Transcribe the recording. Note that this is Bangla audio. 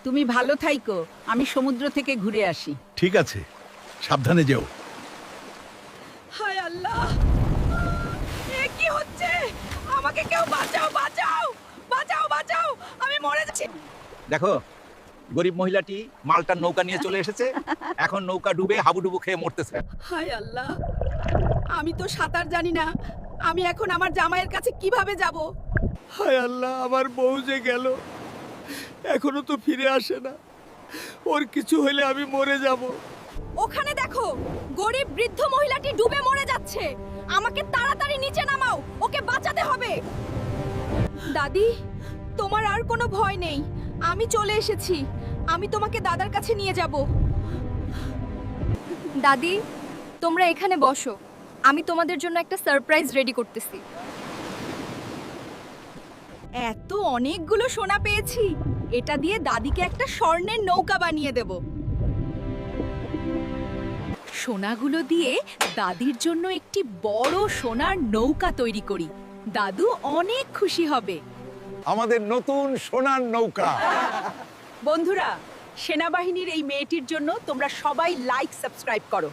তুমি ভালো থাইকো, আমি সমুদ্র থেকে ঘুরে আসি। ঠিক আছে, সাবধানে যেও। হায় আল্লাহ, এ কি হচ্ছে? আমাকে কেউ বাঁচাও, বাঁচাও, বাঁচাও, বাঁচাও, আমি মরে যাচ্ছি। দেখো, গরিব মহিলাটি মালটার নৌকা নিয়ে চলে এসেছে, এখন নৌকা ডুবে হাবুডুবু খেয়ে মরতেছে। হায় আল্লাহ, আমি তো সাঁতার জানি না, আমি এখন আমার জামাইয়ের কাছে কিভাবে যাব? হায় আল্লাহ, আমার বউ যে গেল, এখনো তো ফিরে আসে না। ওর কিছু হলে আমি মরে যাব। ওখানে দেখো, গরিব বৃদ্ধ মহিলাটি ডুবে মরে যাচ্ছে। আমাকে তাড়াতাড়ি নিচে নামাও, ওকে বাঁচাতে হবে। দাদি, তোমার আর কোনো ভয় নেই, আমি চলে এসেছি। আমি তোমাকে দাদার কাছে নিয়ে যাব। দাদি, তোমরা এখানে বসো, আমি তোমাদের জন্য একটা সারপ্রাইজ রেডি করতেছি। এত অনেকগুলো সোনা পেয়েছি, এটা দিয়ে দাদিকে একটা স্বর্ণের নৌকা বানিয়ে দেব। সোনাগুলো দিয়ে দাদির জন্য একটি বড় সোনার নৌকা তৈরি করি, দাদু অনেক খুশি হবে। আমাদের নতুন সোনার নৌকা। বন্ধুরা, সেনাবাহিনীর এই মেয়েটির জন্য তোমরা সবাই লাইক সাবস্ক্রাইব করো।